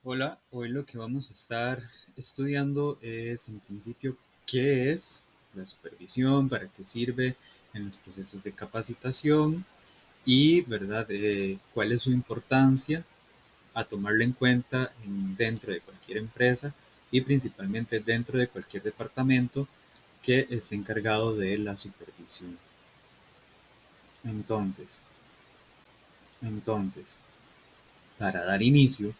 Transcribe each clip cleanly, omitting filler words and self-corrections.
Hola, hoy lo que vamos a estar estudiando es en principio qué es la supervisión, para qué sirve en los procesos de capacitación y, ¿verdad?, cuál es su importancia a tomarla en cuenta dentro de cualquier empresa y principalmente dentro de cualquier departamento que esté encargado de la supervisión. Entonces, entonces, para dar inicio,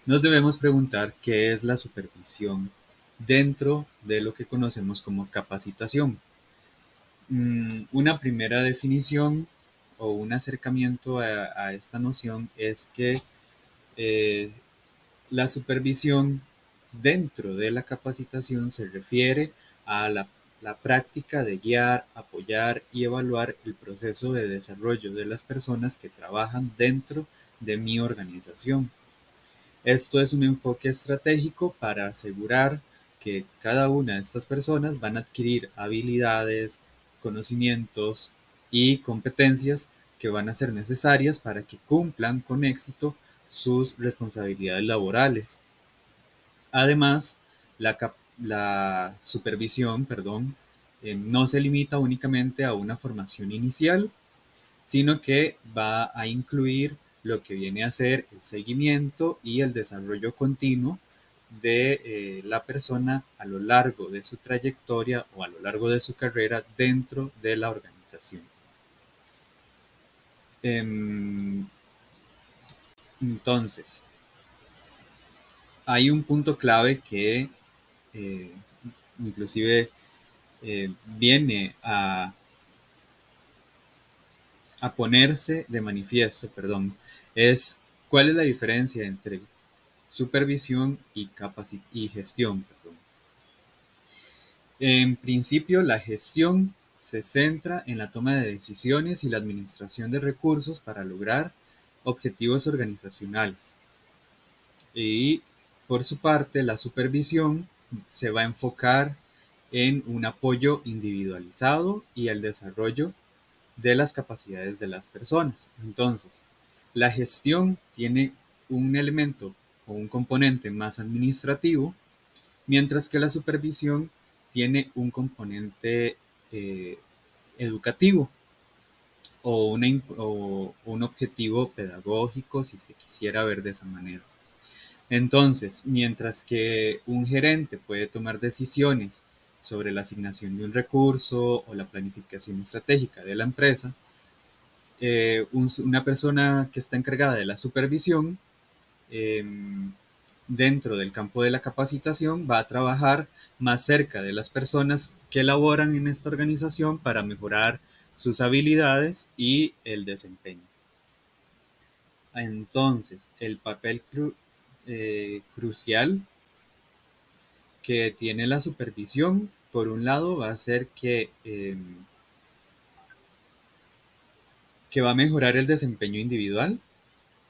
nos debemos preguntar qué es la supervisión dentro de lo que conocemos como capacitación. Una primera definición o un acercamiento a esta noción es que eh, la supervisión dentro de la capacitación se refiere a la práctica de guiar, apoyar y evaluar el proceso de desarrollo de las personas que trabajan dentro de mi organización. Esto es un enfoque estratégico para asegurar que cada una de estas personas van a adquirir habilidades, conocimientos y competencias que van a ser necesarias para que cumplan con éxito sus responsabilidades laborales. Además, la supervisión, perdón, no se limita únicamente a una formación inicial, sino que va a incluir lo que viene a ser el seguimiento y el desarrollo continuo de la persona a lo largo de su trayectoria o a lo largo de su carrera dentro de la organización. Em, entonces, hay un punto clave que eh, inclusive viene a ponerse de manifiesto, perdón, es cuál es la diferencia entre supervisión y gestión. Perdón. En principio, la gestión se centra en la toma de decisiones y la administración de recursos para lograr objetivos organizacionales. Y por su parte, la supervisión se va a enfocar en un apoyo individualizado y el desarrollo de las capacidades de las personas. Entonces, la gestión tiene un elemento o un componente más administrativo, mientras que la supervisión tiene un componente eh, educativo o un objetivo pedagógico, si se quisiera ver de esa manera. Entonces, mientras que un gerente puede tomar decisiones sobre la asignación de un recurso o la planificación estratégica de la empresa, una persona que está encargada de la supervisión eh, dentro del campo de la capacitación va a trabajar más cerca de las personas que laboran en esta organización para mejorar sus habilidades y el desempeño. Entonces, el papel crucial que tiene la supervisión, por un lado, va a ser que va a mejorar el desempeño individual.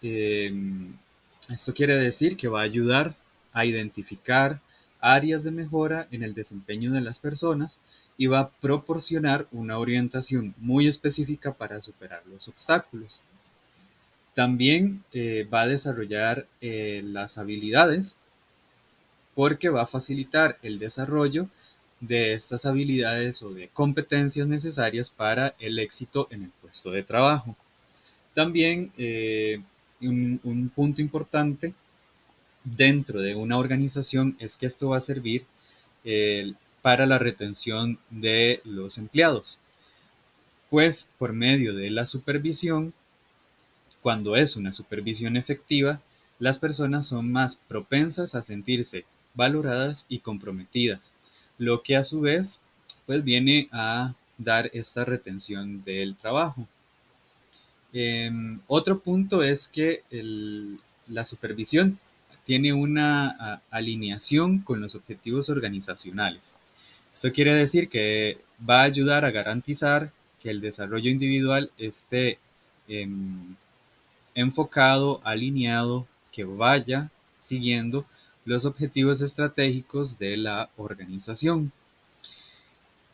Eh, Esto quiere decir que va a ayudar a identificar áreas de mejora en el desempeño de las personas y va a proporcionar una orientación muy específica para superar los obstáculos. También va a desarrollar las habilidades porque va a facilitar el desarrollo de estas habilidades o de competencias necesarias para el éxito en el puesto de trabajo. También un punto importante dentro de una organización es que esto va a servir para la retención de los empleados, pues por medio de la supervisión, cuando es una supervisión efectiva, las personas son más propensas a sentirse valoradas y comprometidas, lo que a su vez pues viene a dar esta retención del trabajo. Otro punto es que la supervisión tiene una alineación con los objetivos organizacionales. Esto quiere decir que va a ayudar a garantizar que el desarrollo individual esté em, enfocado, alineado, que vaya siguiendo los objetivos estratégicos de la organización.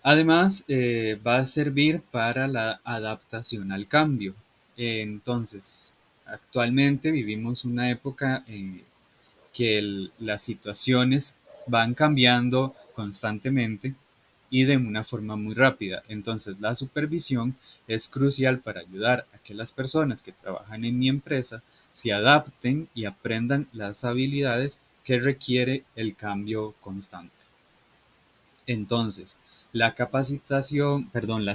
Además, va a servir para la adaptación al cambio. Entonces, actualmente vivimos una época que las situaciones van cambiando constantemente y de una forma muy rápida. Entonces, la supervisión es crucial para ayudar a que las personas que trabajan en mi empresa se adapten y aprendan las habilidades que requiere el cambio constante. Entonces, la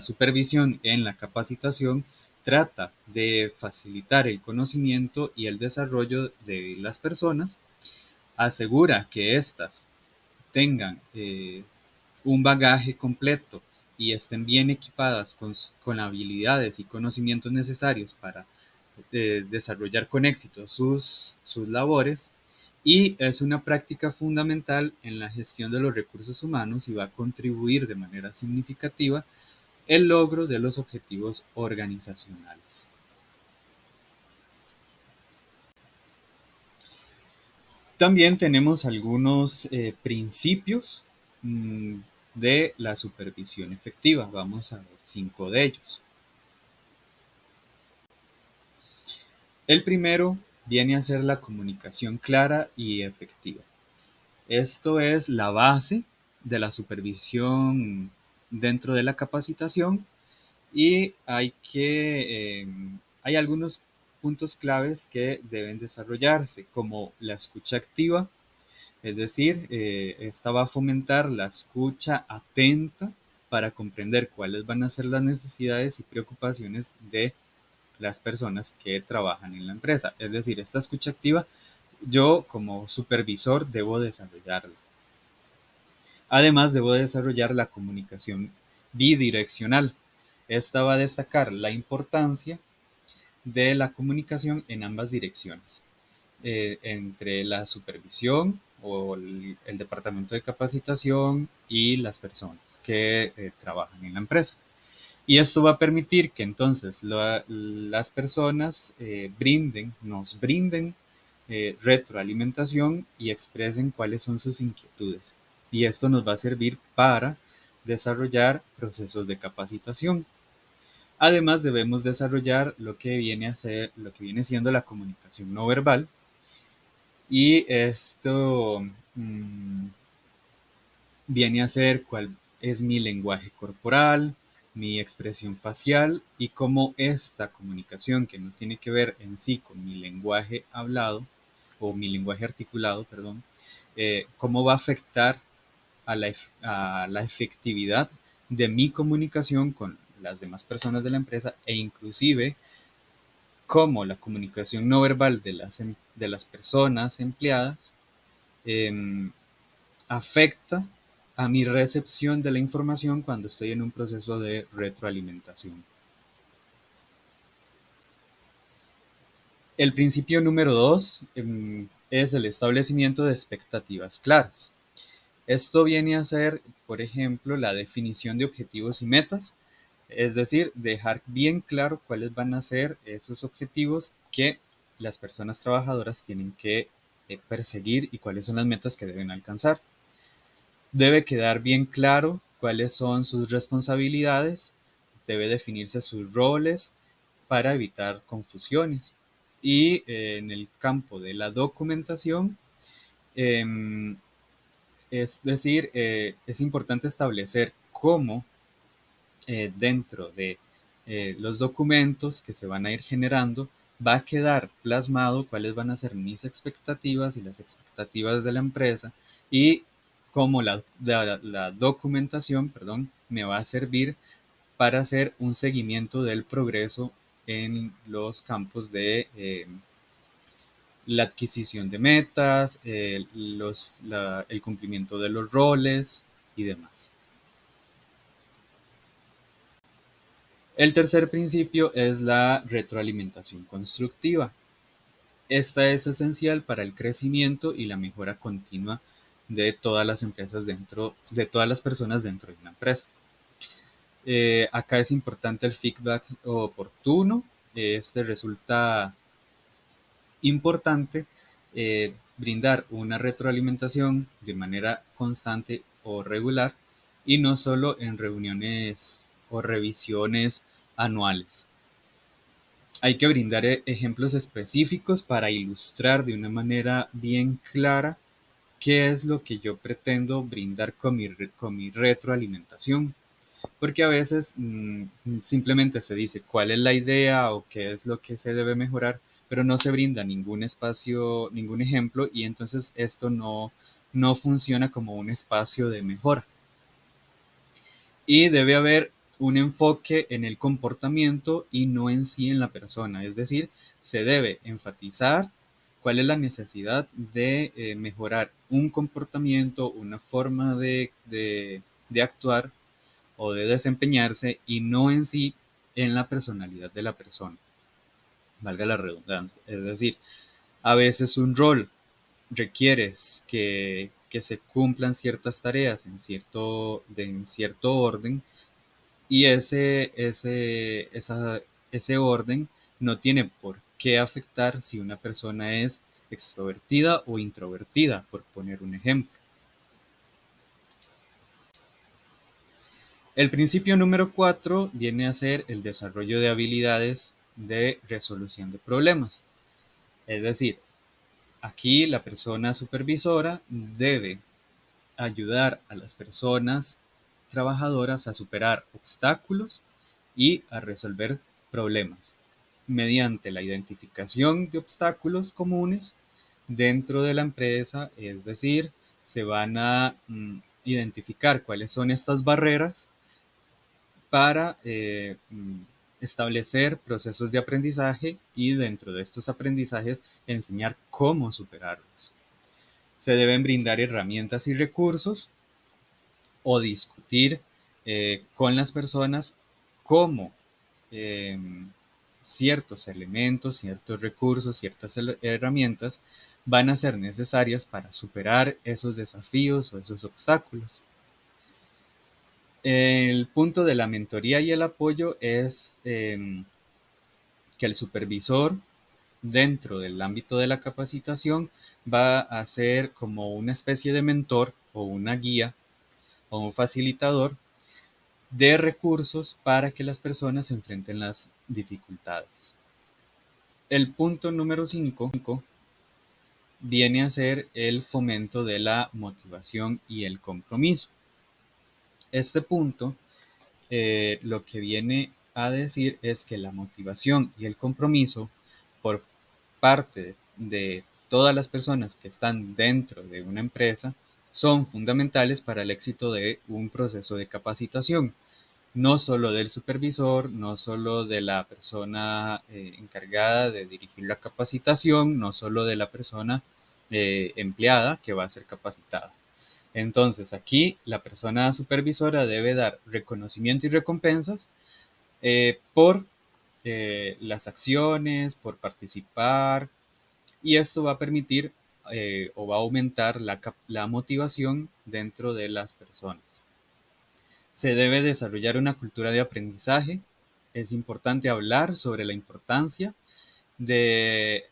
supervisión en la capacitación trata de facilitar el conocimiento y el desarrollo de las personas, asegura que éstas tengan un bagaje completo y estén bien equipadas con habilidades y conocimientos necesarios para desarrollar con éxito sus labores, y es una práctica fundamental en la gestión de los recursos humanos y va a contribuir de manera significativa el logro de los objetivos organizacionales. También tenemos algunos principios mm, de la supervisión efectiva. Vamos a ver 5 de ellos. El primero viene a ser la comunicación clara y efectiva. Esto es la base de la supervisión dentro de la capacitación, y hay algunos puntos claves que deben desarrollarse, como la escucha activa. Es decir, esta va a fomentar la escucha atenta para comprender cuáles van a ser las necesidades y preocupaciones de las personas que trabajan en la empresa. Es decir, esta escucha activa yo como supervisor debo desarrollarla. Además, debo desarrollar la comunicación bidireccional. Esta va a destacar la importancia de la comunicación en ambas direcciones, entre la supervisión o el departamento de capacitación y las personas que trabajan en la empresa. Y esto va a permitir que entonces las personas nos brinden retroalimentación y expresen cuáles son sus inquietudes. Y esto nos va a servir para desarrollar procesos de capacitación. Además, debemos desarrollar lo que viene siendo la comunicación no verbal, y esto mm, viene a ser cuál es mi lenguaje corporal, mi expresión facial, y cómo esta comunicación, que no tiene que ver en sí con mi lenguaje hablado o mi lenguaje articulado, perdón, cómo va a afectar a la efectividad de mi comunicación con las demás personas de la empresa, e inclusive cómo la comunicación no verbal de las personas empleadas em, afecta a mi recepción de la información cuando estoy en un proceso de retroalimentación. El principio número 2 es el establecimiento de expectativas claras. Esto viene a ser, por ejemplo, la definición de objetivos y metas, es decir, dejar bien claro cuáles van a ser esos objetivos que las personas trabajadoras tienen que perseguir y cuáles son las metas que deben alcanzar. Debe quedar bien claro cuáles son sus responsabilidades, debe definirse sus roles para evitar confusiones. Y en el campo de la documentación, em, es decir, es importante establecer cómo dentro de los documentos que se van a ir generando va a quedar plasmado cuáles van a ser mis expectativas y las expectativas de la empresa, y cómo la documentación, perdón, me va a servir para hacer un seguimiento del progreso en los campos de la adquisición de metas, el cumplimiento de los roles y demás. El tercer principio es la retroalimentación constructiva. Esta es esencial para el crecimiento y la mejora continua de todas las empresas de todas las personas dentro de una empresa. Acá es importante el feedback oportuno. Este resulta importante brindar una retroalimentación de manera constante o regular, y no solo en reuniones o revisiones anuales. Hay que brindar ejemplos específicos para ilustrar de una manera bien clara qué es lo que yo pretendo brindar con mi retroalimentación. Porque a veces simplemente se dice cuál es la idea o qué es lo que se debe mejorar, pero no se brinda ningún espacio, ningún ejemplo, y entonces esto no funciona como un espacio de mejora. Y debe haber un enfoque en el comportamiento y no en sí en la persona. Es decir, se debe enfatizar cuál es la necesidad de mejorar un comportamiento, una forma de actuar o de desempeñarse y no en sí en la personalidad de la persona, valga la redundancia. Es decir, a veces un rol requiere que se cumplan ciertas tareas en cierto orden y ese orden no tiene por qué afectar si una persona es extrovertida o introvertida, por poner un ejemplo. El principio número 4 viene a ser el desarrollo de habilidades de resolución de problemas. Es decir, aquí la persona supervisora debe ayudar a las personas trabajadoras a superar obstáculos y a resolver problemas mediante la identificación de obstáculos comunes dentro de la empresa, es decir, se van a identificar cuáles son estas barreras para establecer procesos de aprendizaje y dentro de estos aprendizajes enseñar cómo superarlos. Se deben brindar herramientas y recursos o discutir con las personas cómo eh, ciertos elementos, ciertos recursos, ciertas herramientas van a ser necesarias para superar esos desafíos o esos obstáculos. El punto de la mentoría y el apoyo es que el supervisor dentro del ámbito de la capacitación va a ser como una especie de mentor o una guía o un facilitador de recursos para que las personas enfrenten las dificultades. El punto número 5 viene a ser el fomento de la motivación y el compromiso. Este punto lo que viene a decir es que la motivación y el compromiso por parte de todas las personas que están dentro de una empresa son fundamentales para el éxito de un proceso de capacitación, no solo del supervisor, no solo de la persona encargada de dirigir la capacitación, no solo de la persona empleada que va a ser capacitada. Entonces, aquí la persona supervisora debe dar reconocimiento y recompensas por las acciones, por participar, y esto va a permitir o va a aumentar la motivación dentro de las personas. Se debe desarrollar una cultura de aprendizaje. Es importante hablar sobre la importancia de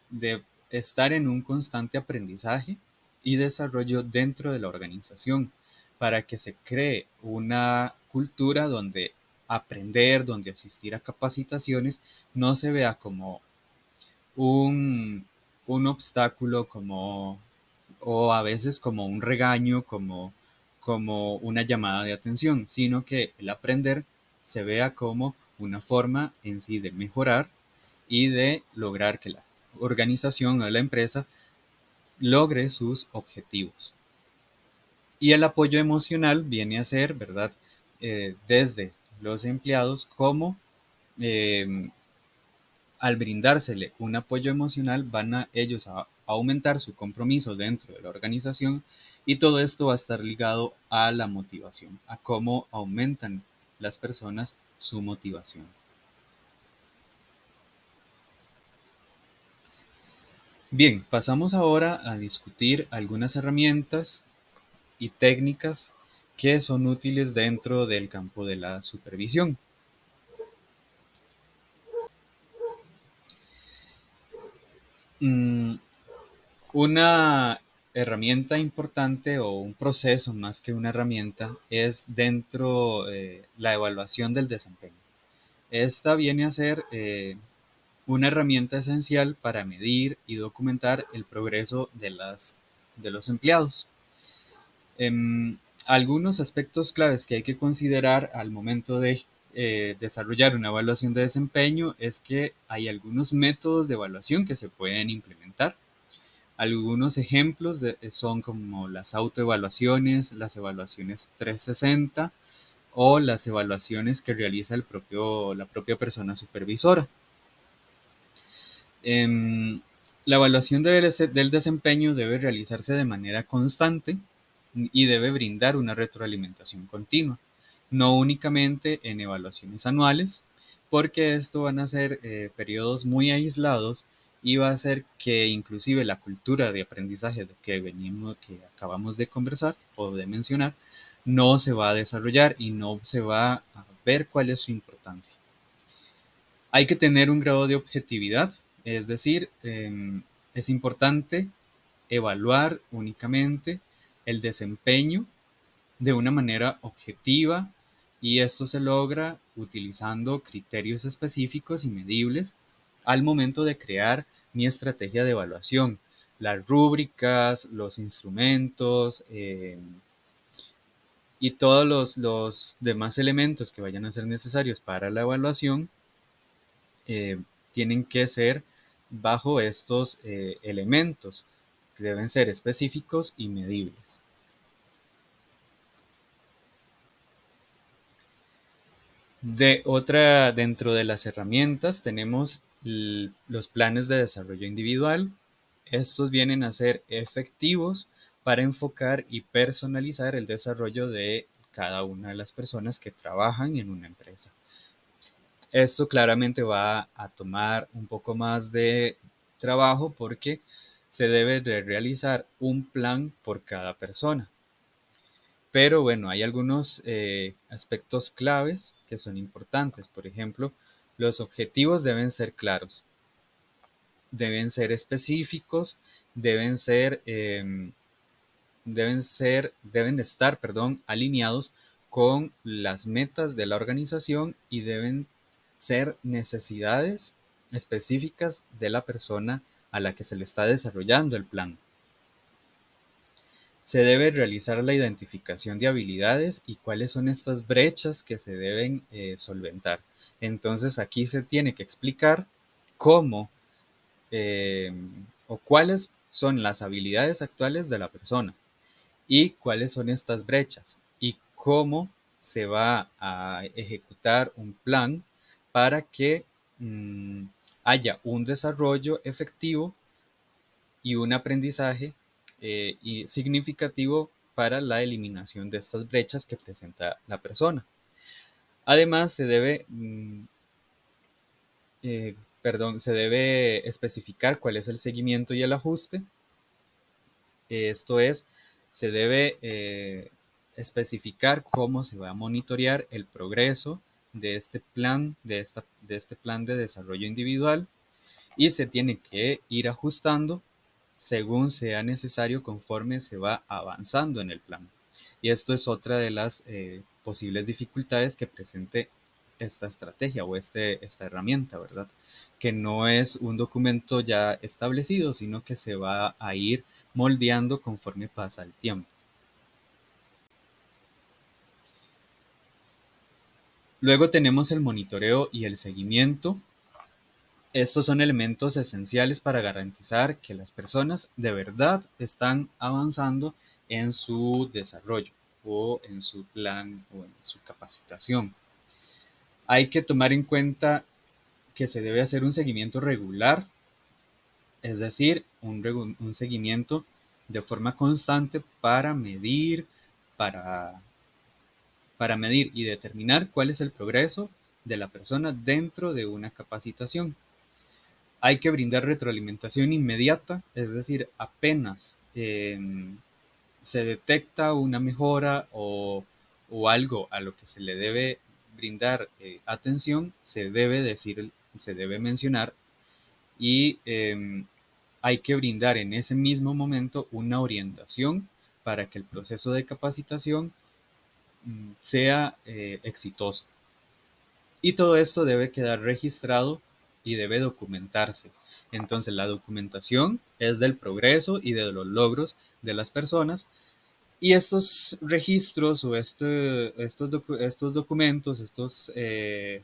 estar en un constante aprendizaje y desarrollo dentro de la organización para que se cree una cultura donde aprender, donde asistir a capacitaciones no se vea como un, un obstáculo, o a veces como un regaño, como una llamada de atención, sino que el aprender se vea como una forma en sí de mejorar y de lograr que la organización o la empresa logre sus objetivos. Y el apoyo emocional viene a ser, ¿verdad? Desde los empleados como eh, al brindársele un apoyo emocional van a ellos a aumentar su compromiso dentro de la organización y todo esto va a estar ligado a la motivación, a cómo aumentan las personas su motivación. Bien, pasamos ahora a discutir algunas herramientas y técnicas que son útiles dentro del campo de la supervisión. Mm, Una herramienta importante o un proceso más que una herramienta es dentro la evaluación del desempeño. Esta viene a ser una herramienta esencial para medir y documentar el progreso de los empleados. Em, Algunos aspectos claves que hay que considerar al momento de desarrollar una evaluación de desempeño es que hay algunos métodos de evaluación que se pueden implementar. Algunos ejemplos son como las autoevaluaciones, las evaluaciones 360 o las evaluaciones que realiza la propia persona supervisora. Em, la evaluación del desempeño debe realizarse de manera constante y debe brindar una retroalimentación continua, no únicamente en evaluaciones anuales, porque esto van a ser periodos muy aislados y va a hacer que inclusive la cultura de aprendizaje que acabamos de conversar o de mencionar no se va a desarrollar y no se va a ver cuál es su importancia. Hay que tener un grado de objetividad, es decir, es importante evaluar únicamente el desempeño de una manera objetiva y esto se logra utilizando criterios específicos y medibles al momento de crear mi estrategia de evaluación. Las rúbricas, los instrumentos y todos los demás elementos que vayan a ser necesarios para la evaluación eh, tienen que ser bajo estos elementos que deben ser específicos y medibles. Dentro de las herramientas tenemos los planes de desarrollo individual. Estos vienen a ser efectivos para enfocar y personalizar el desarrollo de cada una de las personas que trabajan en una empresa. Esto claramente va a tomar un poco más de trabajo porque se debe de realizar un plan por cada persona. Pero bueno, hay algunos aspectos claves que son importantes. Por ejemplo, los objetivos deben ser claros, deben ser específicos, deben ser, deben estar, perdón, alineados con las metas de la organización y deben ser necesidades específicas de la persona a la que se le está desarrollando el plan. Se debe realizar la identificación de habilidades y cuáles son estas brechas que se deben solventar. Entonces aquí se tiene que explicar cómo eh, o cuáles son las habilidades actuales de la persona y cuáles son estas brechas y cómo se va a ejecutar un plan para que mm, haya un desarrollo efectivo y un aprendizaje y significativo para la eliminación de estas brechas que presenta la persona. Además, eh, se debe especificar cuál es el seguimiento y el ajuste. Esto es, se debe especificar cómo se va a monitorear el progreso de este plan, de este plan de desarrollo individual y se tiene que ir ajustando según sea necesario conforme se va avanzando en el plan. Y esto es otra de las posibles dificultades que presente esta estrategia o esta herramienta, ¿verdad? Que no es un documento ya establecido, sino que se va a ir moldeando conforme pasa el tiempo. Luego tenemos el monitoreo y el seguimiento. Estos son elementos esenciales para garantizar que las personas de verdad están avanzando en su desarrollo o en su plan o en su capacitación. Hay que tomar en cuenta que se debe hacer un seguimiento regular, es decir, un seguimiento de forma constante para, para medir y determinar cuál es el progreso de la persona dentro de una capacitación. Hay que brindar retroalimentación inmediata, es decir, apenas se detecta una mejora o algo a lo que se le debe brindar atención, se debe mencionar y hay que brindar en ese mismo momento una orientación para que el proceso de capacitación sea exitoso. Y todo esto debe quedar registrado y debe documentarse. Entonces, la documentación es del progreso y de los logros de las personas, y estos registros o estos documentos, estos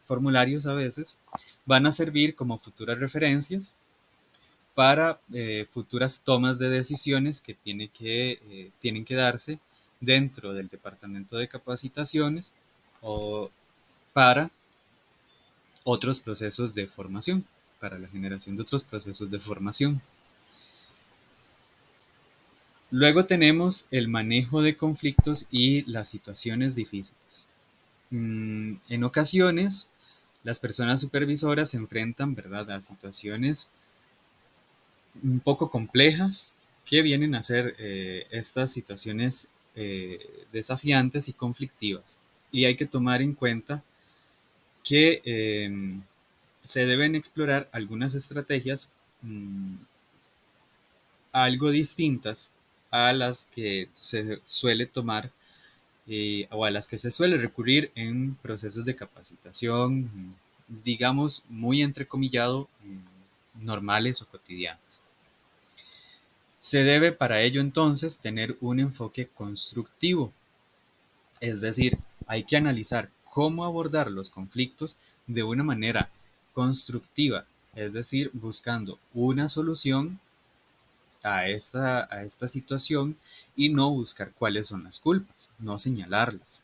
formularios a veces, van a servir como futuras referencias para futuras tomas de decisiones que tienen que darse dentro del departamento de capacitaciones o para otros procesos de formación, para la generación de otros procesos de formación. Luego tenemos el manejo de conflictos y las situaciones difíciles. En ocasiones, las personas supervisoras se enfrentan, ¿verdad?, a situaciones un poco complejas que vienen a ser estas situaciones desafiantes y conflictivas. Y hay que tomar en cuenta que se deben explorar algunas estrategias algo distintas a las que se suele tomar o a las que se suele recurrir en procesos de capacitación, digamos, muy entrecomillado, normales o cotidianas. Se debe para ello entonces tener un enfoque constructivo, es decir, hay que analizar cómo abordar los conflictos de una manera constructiva, es decir, buscando una solución a esta situación y no buscar cuáles son las culpas, no señalarlas.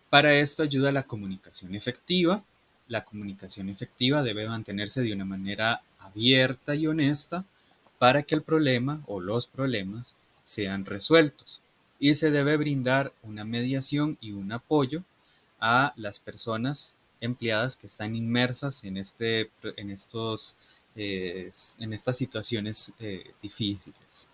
Para esto ayuda la comunicación efectiva. La comunicación efectiva debe mantenerse de una manera abierta y honesta para que el problema o los problemas sean resueltos. Y se debe brindar una mediación y un apoyo a las personas empleadas que están inmersas en estas situaciones difíciles.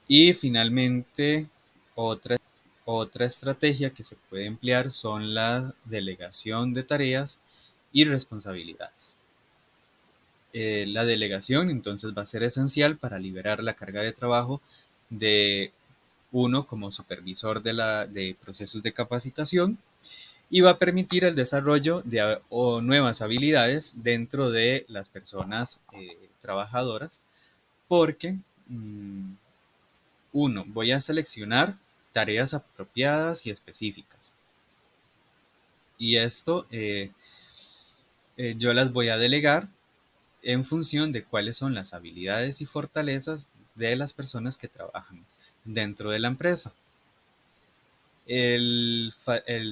Y finalmente, otra, otra estrategia que se puede emplear son la delegación de tareas y responsabilidades. La delegación entonces va a ser esencial para liberar la carga de trabajo de uno como supervisor de procesos de capacitación y va a permitir el desarrollo de nuevas habilidades dentro de las personas trabajadoras porque uno, voy a seleccionar tareas apropiadas y específicas. Y esto yo las voy a delegar en función de cuáles son las habilidades y fortalezas de las personas que trabajan dentro de la empresa. El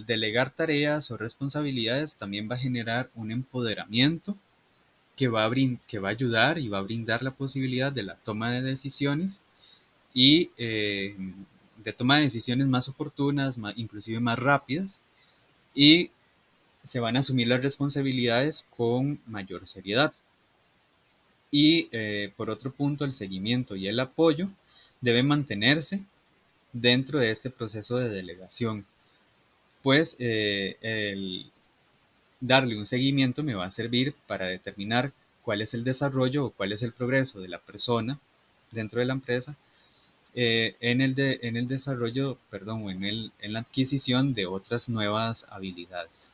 delegar tareas o responsabilidades también va a generar un empoderamiento que va a ayudar y va a brindar la posibilidad de la toma de decisiones y de toma de decisiones más oportunas, inclusive más rápidas, y se van a asumir las responsabilidades con mayor seriedad. Y por otro punto, el seguimiento y el apoyo deben mantenerse dentro de este proceso de delegación, pues el darle un seguimiento me va a servir para determinar cuál es el desarrollo o cuál es el progreso de la persona dentro de la empresa en el desarrollo, perdón, o en la adquisición de otras nuevas habilidades.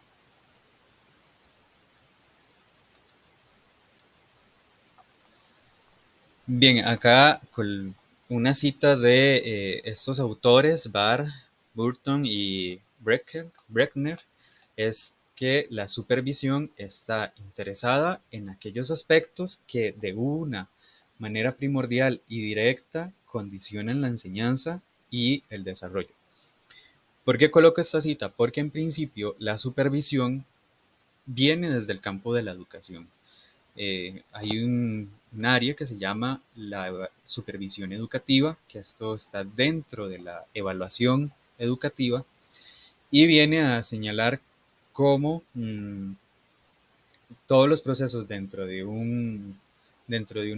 Bien, acá con una cita de estos autores, Barr, Burton y Breckner, es que la supervisión está interesada en aquellos aspectos que de una manera primordial y directa condicionan la enseñanza y el desarrollo. ¿Por qué coloco esta cita? Porque en principio la supervisión viene desde el campo de la educación. Hay un área que se llama la supervisión educativa, que esto está dentro de la evaluación educativa y viene a señalar cómo todos los procesos dentro de un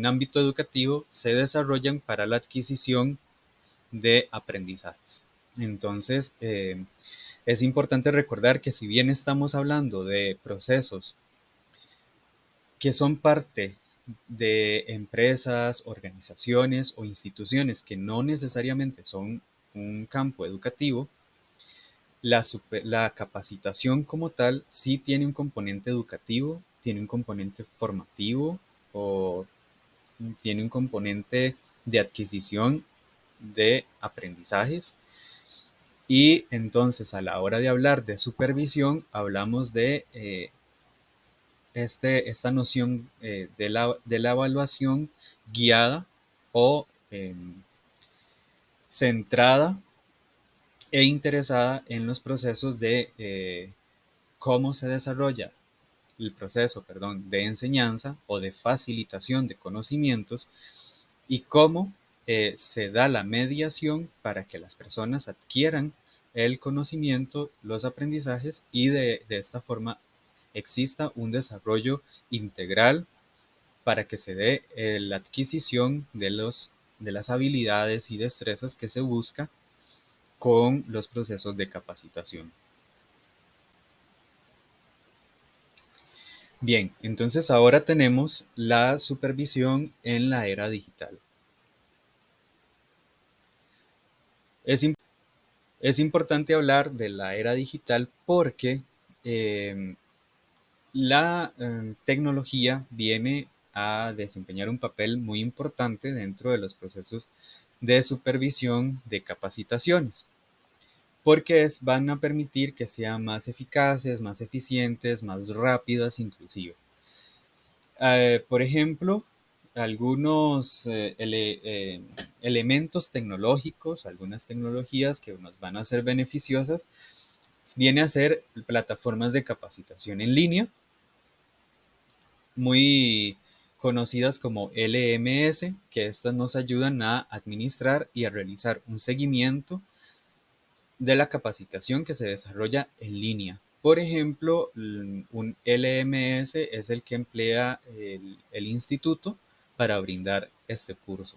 ámbito educativo se desarrollan para la adquisición de aprendizajes. Entonces, es importante recordar que si bien estamos hablando de procesos que son parte de empresas, organizaciones o instituciones que no necesariamente son un campo educativo, La capacitación como tal sí tiene un componente educativo, tiene un componente formativo o tiene un componente de adquisición de aprendizajes. Y entonces a la hora de hablar de supervisión, hablamos de esta noción de la evaluación guiada o centrada e interesada en los procesos de cómo se desarrolla el proceso, perdón, de enseñanza o de facilitación de conocimientos y cómo se da la mediación para que las personas adquieran el conocimiento, los aprendizajes y de esta forma exista un desarrollo integral para que se dé la adquisición de las habilidades y destrezas que se busca con los procesos de capacitación. Bien, entonces ahora tenemos la supervisión en la era digital. Es, es importante hablar de la era digital porque eh, la tecnología viene a desempeñar un papel muy importante dentro de los procesos de supervisión de capacitaciones, porque van a permitir que sean más eficaces, más eficientes, más rápidas inclusive. Por ejemplo, algunos elementos tecnológicos, algunas tecnologías que nos van a ser beneficiosas, viene a ser plataformas de capacitación en línea, muy conocidas como LMS, que estas nos ayudan a administrar y a realizar un seguimiento de la capacitación que se desarrolla en línea. Por ejemplo, un LMS es el que emplea el instituto para brindar este curso.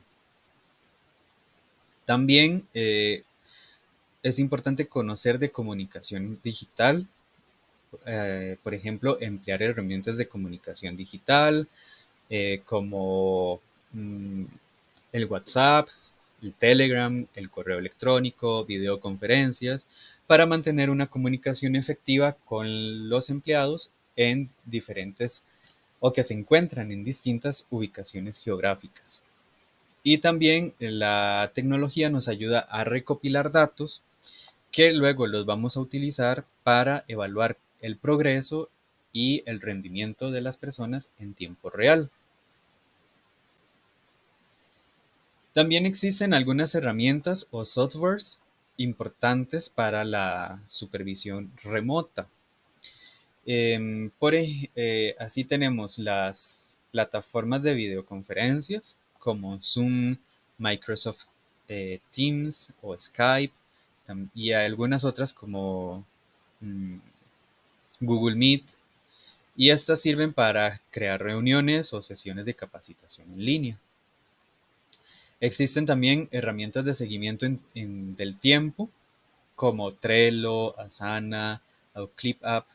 También es importante conocer de comunicación digital, por ejemplo, emplear herramientas de comunicación digital como mm, el WhatsApp, el Telegram, el correo electrónico, videoconferencias, para mantener una comunicación efectiva con los empleados en diferentes o que se encuentran en distintas ubicaciones geográficas. Y también la tecnología nos ayuda a recopilar datos que luego los vamos a utilizar para evaluar el progreso y el rendimiento de las personas en tiempo real. También existen algunas herramientas o softwares importantes para la supervisión remota. Así tenemos las plataformas de videoconferencias como Zoom, Microsoft Teams o Skype y algunas otras como mm, Google Meet. Y estas sirven para crear reuniones o sesiones de capacitación en línea. Existen también herramientas de seguimiento del tiempo, como Trello, Asana o ClipUp,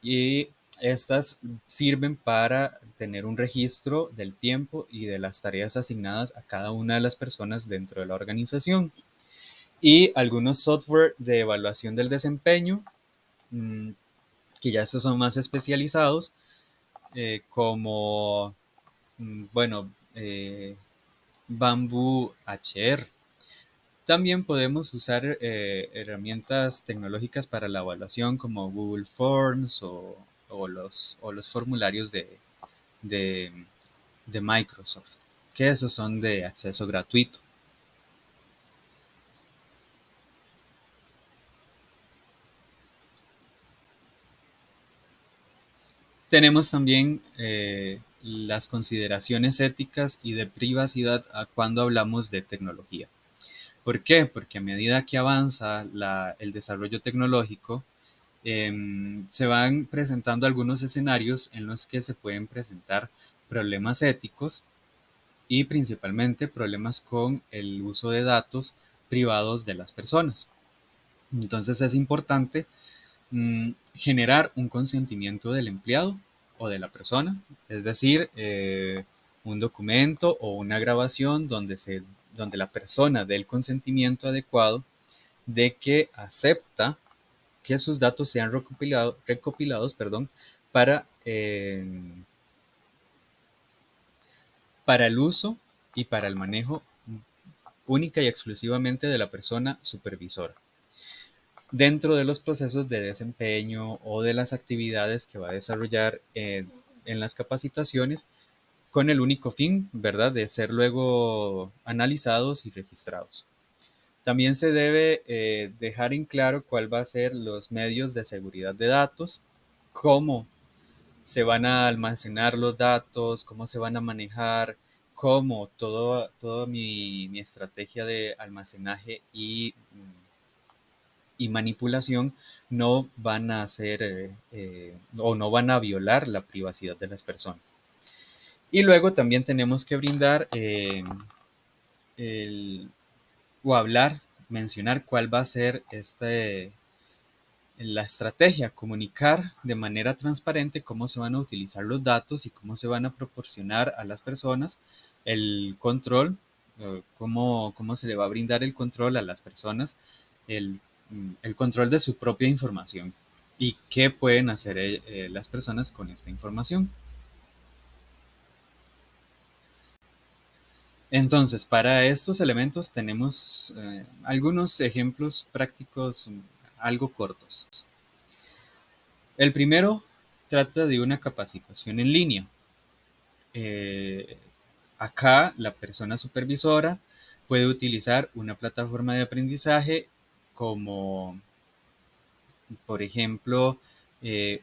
y estas sirven para tener un registro del tiempo y de las tareas asignadas a cada una de las personas dentro de la organización. Y algunos software de evaluación del desempeño, mmm, que ya estos son más especializados, como, bueno, Bamboo HR. También podemos usar herramientas tecnológicas para la evaluación como Google Forms o los formularios de, de Microsoft, que esos son de acceso gratuito. Tenemos también las consideraciones éticas y de privacidad cuando hablamos de tecnología. ¿Por qué? Porque a medida que avanza el desarrollo tecnológico, se van presentando algunos escenarios en los que se pueden presentar problemas éticos y principalmente problemas con el uso de datos privados de las personas. Entonces es importante generar un consentimiento del empleado o de la persona, es decir, un documento o una grabación donde la persona dé el consentimiento adecuado de que acepta que sus datos sean recopilados, para, para el uso y para el manejo única y exclusivamente de la persona supervisora, dentro de los procesos de desempeño o de las actividades que va a desarrollar en las capacitaciones, con el único fin, ¿verdad?, de ser luego analizados y registrados. También se debe dejar en claro cuál va a ser los medios de seguridad de datos, cómo se van a almacenar los datos, cómo se van a manejar, cómo toda mi estrategia de almacenaje y manipulación no van a hacer o no van a violar la privacidad de las personas. Y luego también tenemos que brindar el, o hablar, mencionar cuál va a ser la estrategia, comunicar de manera transparente cómo se van a utilizar los datos y cómo se van a proporcionar a las personas el control, cómo se le va a brindar el control a las personas, el, el control de su propia información y qué pueden hacer las personas con esta información. Entonces, para estos elementos tenemos algunos ejemplos prácticos algo cortos. El primero trata de una capacitación en línea. Eh, Acá la persona supervisora puede utilizar una plataforma de aprendizaje como, por ejemplo,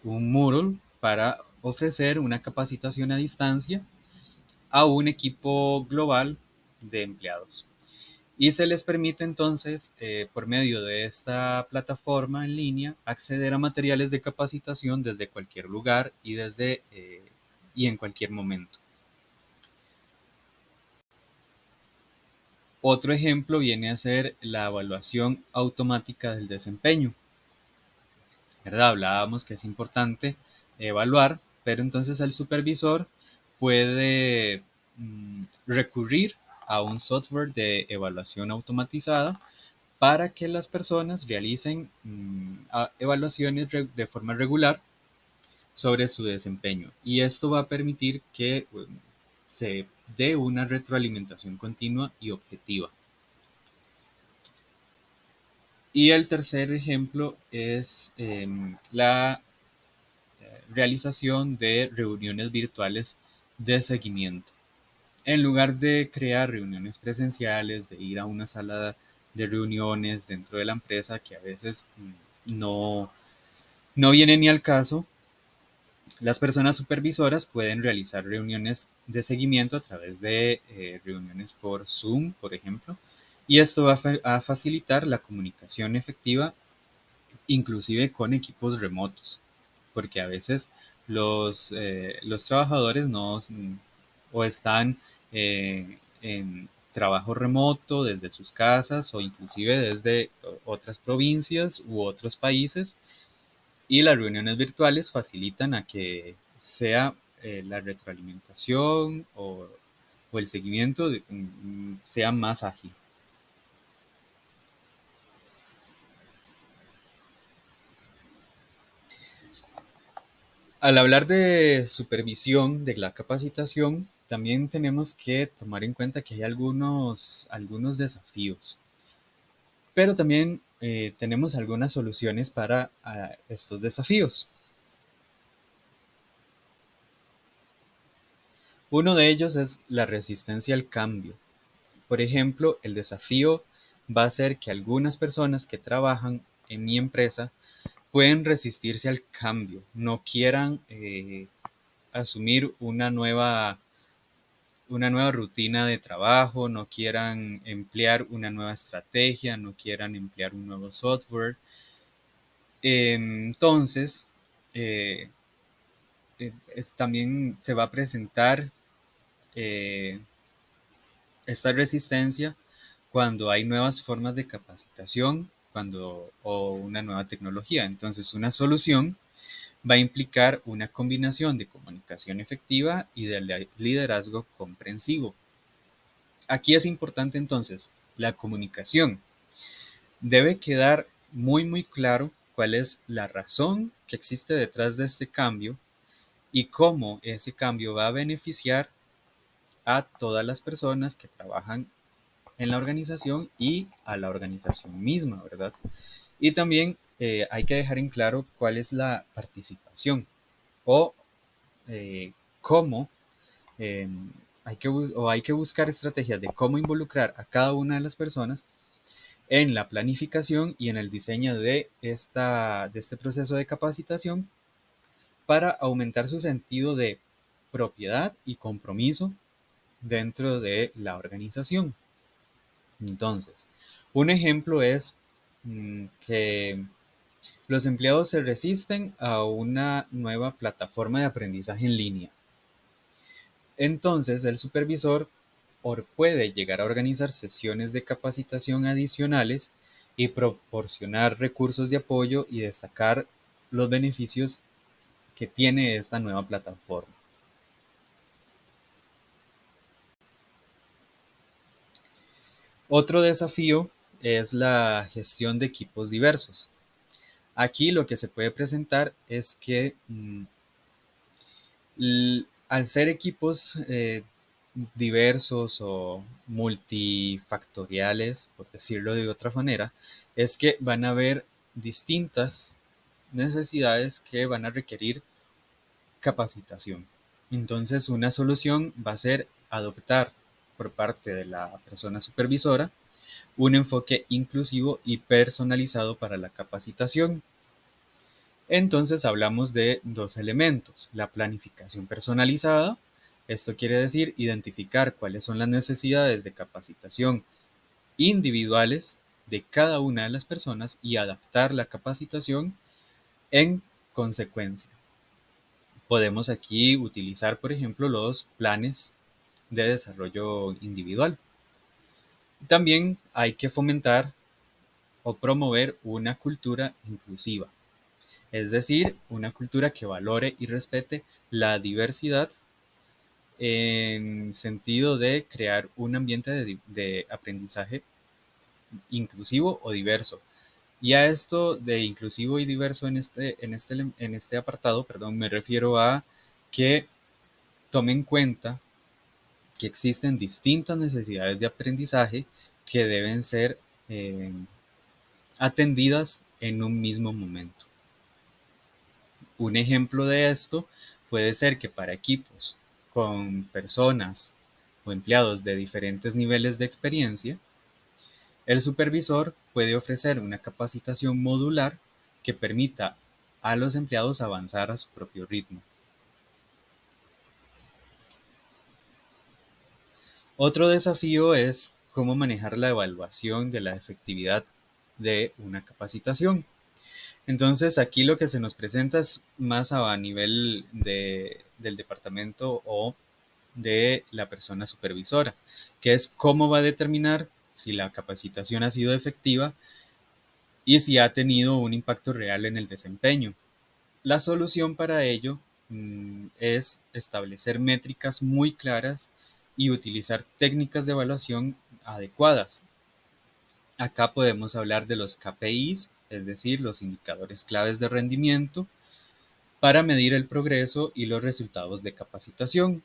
un Moodle para ofrecer una capacitación a distancia a un equipo global de empleados. Y se les permite entonces, por medio de esta plataforma en línea, acceder a materiales de capacitación desde cualquier lugar y en cualquier momento. Otro ejemplo viene a ser la evaluación automática del desempeño, ¿verdad? Hablábamos que es importante evaluar, pero entonces el supervisor puede recurrir a un software de evaluación automatizada para que las personas realicen evaluaciones de forma regular sobre su desempeño. Y esto va a permitir que se dé una retroalimentación continua y objetiva. Y el tercer ejemplo es la realización de reuniones virtuales de seguimiento. En lugar de crear reuniones presenciales, de ir a una sala de reuniones dentro de la empresa que a veces no viene ni al caso, las personas supervisoras pueden realizar reuniones de seguimiento a través de reuniones por Zoom, por ejemplo, y esto va a facilitar la comunicación efectiva, inclusive con equipos remotos, porque a veces los trabajadores no o están en trabajo remoto desde sus casas o inclusive desde otras provincias u otros países, y las reuniones virtuales facilitan a que sea la retroalimentación o el seguimiento sea más ágil. Al hablar de supervisión de la capacitación, también tenemos que tomar en cuenta que hay algunos desafíos, pero también tenemos algunas soluciones para estos desafíos. Uno de ellos es la resistencia al cambio. Por ejemplo, el desafío va a ser que algunas personas que trabajan en mi empresa pueden resistirse al cambio, no quieran asumir una nueva rutina de trabajo, no quieran emplear una nueva estrategia, no quieran emplear un nuevo software. Entonces, eh, también se va a presentar eh, esta resistencia cuando hay nuevas formas de capacitación o una nueva tecnología. Entonces, una solución va a implicar una combinación de comunicación efectiva y de liderazgo comprensivo. Aquí es importante entonces la comunicación. Debe quedar muy claro cuál es la razón que existe detrás de este cambio y cómo ese cambio va a beneficiar a todas las personas que trabajan en la organización y a la organización misma, ¿verdad? Y también hay que dejar en claro cuál es la participación o cómo eh, hay que buscar estrategias de cómo involucrar a cada una de las personas en la planificación y en el diseño de este proceso de capacitación para aumentar su sentido de propiedad y compromiso dentro de la organización. Entonces, un ejemplo es que los empleados se resisten a una nueva plataforma de aprendizaje en línea. Entonces, el supervisor puede llegar a organizar sesiones de capacitación adicionales y proporcionar recursos de apoyo y destacar los beneficios que tiene esta nueva plataforma. Otro desafío es la gestión de equipos diversos. Aquí lo que se puede presentar es que al ser equipos diversos o multifactoriales, por decirlo de otra manera, es que van a haber distintas necesidades que van a requerir capacitación. Entonces, una solución va a ser adoptar por parte de la persona supervisora un enfoque inclusivo y personalizado para la capacitación. Entonces hablamos de dos elementos: la planificación personalizada. Esto quiere decir identificar cuáles son las necesidades de capacitación individuales de cada una de las personas y adaptar la capacitación en consecuencia. Podemos aquí utilizar, por ejemplo, los planes de desarrollo individual. También hay que fomentar o promover una cultura inclusiva, es decir, una cultura que valore y respete la diversidad en sentido de crear un ambiente de aprendizaje inclusivo o diverso. Y a esto de inclusivo y diverso en este apartado, perdón, me refiero a que tome en cuenta que existen distintas necesidades de aprendizaje que deben ser eh, atendidas en un mismo momento. Un ejemplo de esto puede ser que para equipos con personas o empleados de diferentes niveles de experiencia, el supervisor puede ofrecer una capacitación modular que permita a los empleados avanzar a su propio ritmo. Otro desafío es cómo manejar la evaluación de la efectividad de una capacitación. Entonces, aquí lo que se nos presenta es más a nivel del departamento o de la persona supervisora, que es cómo va a determinar si la capacitación ha sido efectiva y si ha tenido un impacto real en el desempeño. La solución para ello es establecer métricas muy claras y utilizar técnicas de evaluación adecuadas. Acá podemos hablar de los KPIs, es decir, los indicadores claves de rendimiento, para medir el progreso y los resultados de capacitación.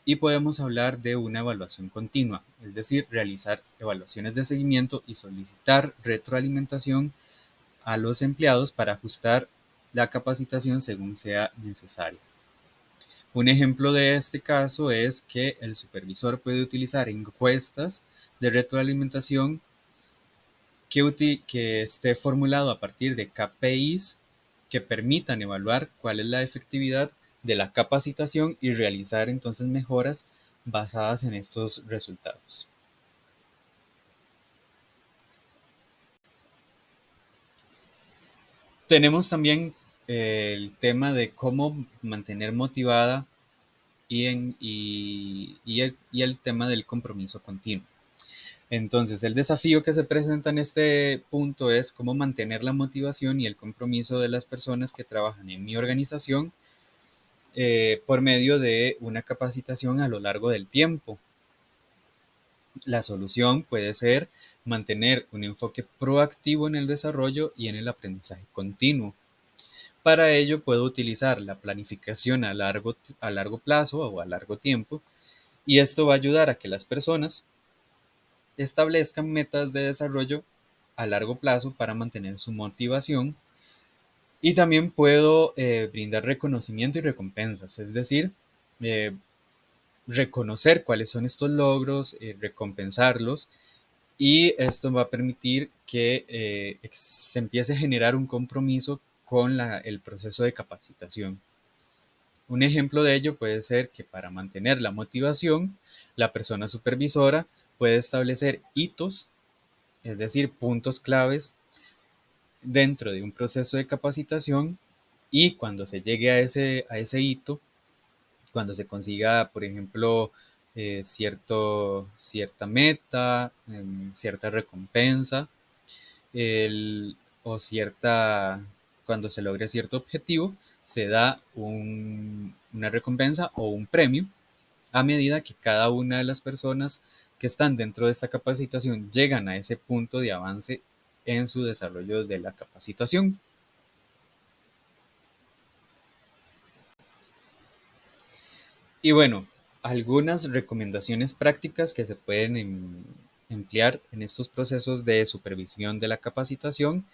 Y podemos hablar de una evaluación continua, es decir, realizar evaluaciones de seguimiento y solicitar retroalimentación a los empleados para ajustar la capacitación según sea necesario. Un ejemplo de este caso es que el supervisor puede utilizar encuestas de retroalimentación que esté formulado a partir de KPIs que permitan evaluar cuál es la efectividad de la capacitación y realizar entonces mejoras basadas en estos resultados. Tenemos también el tema de cómo mantener motivada y el tema del compromiso continuo. Entonces, el desafío que se presenta en este punto es cómo mantener la motivación y el compromiso de las personas que trabajan en mi organización por medio de una capacitación a lo largo del tiempo. La solución puede ser mantener un enfoque proactivo en el desarrollo y en el aprendizaje continuo. Para ello puedo utilizar la planificación a largo plazo o a largo tiempo, y esto va a ayudar a que las personas establezcan metas de desarrollo a largo plazo para mantener su motivación. Y también puedo brindar reconocimiento y recompensas, es decir, eh, reconocer cuáles son estos logros, recompensarlos, y esto va a permitir que se empiece a generar un compromiso con el proceso de capacitación. Un ejemplo de ello puede ser que para mantener la motivación, la persona supervisora puede establecer hitos, es decir, puntos claves dentro de un proceso de capacitación, y cuando se llegue a ese hito, cuando se consiga, por ejemplo, cierta meta, cierta recompensa, el, o cierta, cuando se logre cierto objetivo, se da una recompensa o un premio a medida que cada una de las personas que están dentro de esta capacitación llegan a ese punto de avance en su desarrollo de la capacitación. Y bueno, algunas recomendaciones prácticas que se pueden emplear en estos procesos de supervisión de la capacitación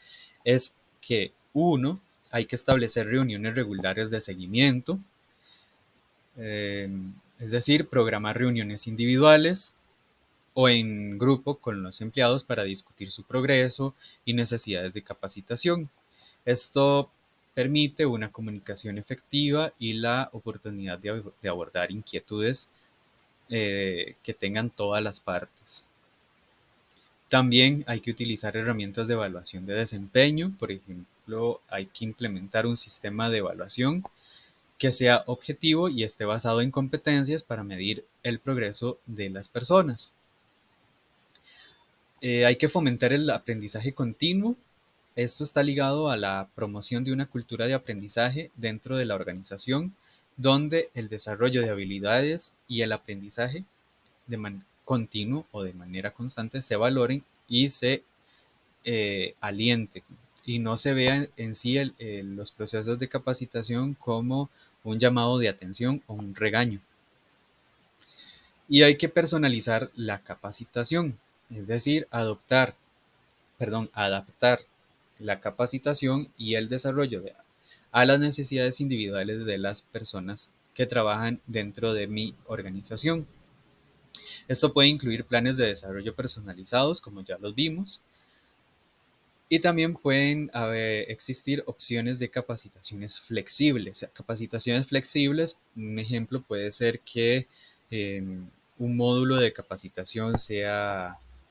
es que, uno, hay que establecer reuniones regulares de seguimiento, eh, es decir, programar reuniones individuales o en grupo con los empleados para discutir su progreso y necesidades de capacitación. Esto permite una comunicación efectiva y la oportunidad de abordar inquietudes que tengan todas las partes. También hay que utilizar herramientas de evaluación de desempeño. Por ejemplo, hay que implementar un sistema de evaluación que sea objetivo y esté basado en competencias para medir el progreso de las personas. Hay que fomentar el aprendizaje continuo. Esto está ligado a la promoción de una cultura de aprendizaje dentro de la organización, donde el desarrollo de habilidades y el aprendizaje continuo o de manera constante se valoren y se alienten, y no se vean en sí los procesos de capacitación como un llamado de atención o un regaño. Y hay que personalizar la capacitación, es decir, adaptar la capacitación y el desarrollo a las necesidades individuales de las personas que trabajan dentro de mi organización. Esto puede incluir planes de desarrollo personalizados, como ya los vimos, y también pueden existir opciones de capacitaciones flexibles. Capacitaciones flexibles, un ejemplo puede ser que eh, un módulo de capacitación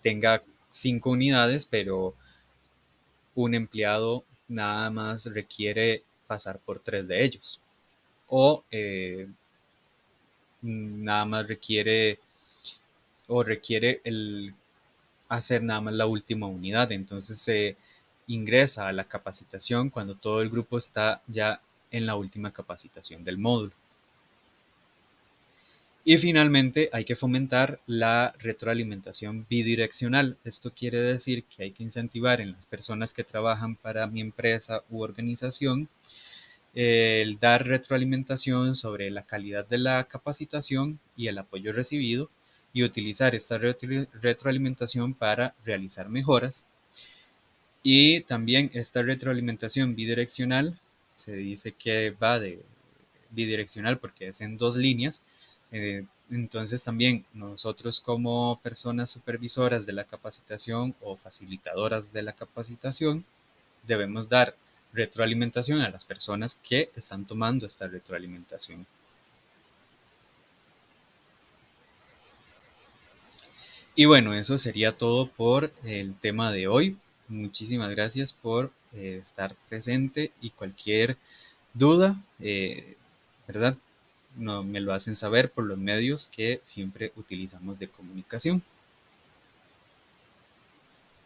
tenga 5 unidades, pero un empleado nada más requiere pasar por 3 de ellos. O nada más requiere hacer nada más la última unidad. Entonces se ingresa a la capacitación cuando todo el grupo está ya en la última capacitación del módulo. Y finalmente hay que fomentar la retroalimentación bidireccional. Esto quiere decir que hay que incentivar en las personas que trabajan para mi empresa u organización el dar retroalimentación sobre la calidad de la capacitación y el apoyo recibido, y utilizar esta retroalimentación para realizar mejoras. Y también esta retroalimentación bidireccional, se dice que va de bidireccional porque es en dos líneas. Entonces también nosotros, como personas supervisoras de la capacitación o facilitadoras de la capacitación, debemos dar retroalimentación a las personas que están tomando esta retroalimentación. Y bueno, eso sería todo por el tema de hoy. Muchísimas gracias por estar presente, y cualquier duda, ¿verdad? No, me lo hacen saber por los medios que siempre utilizamos de comunicación.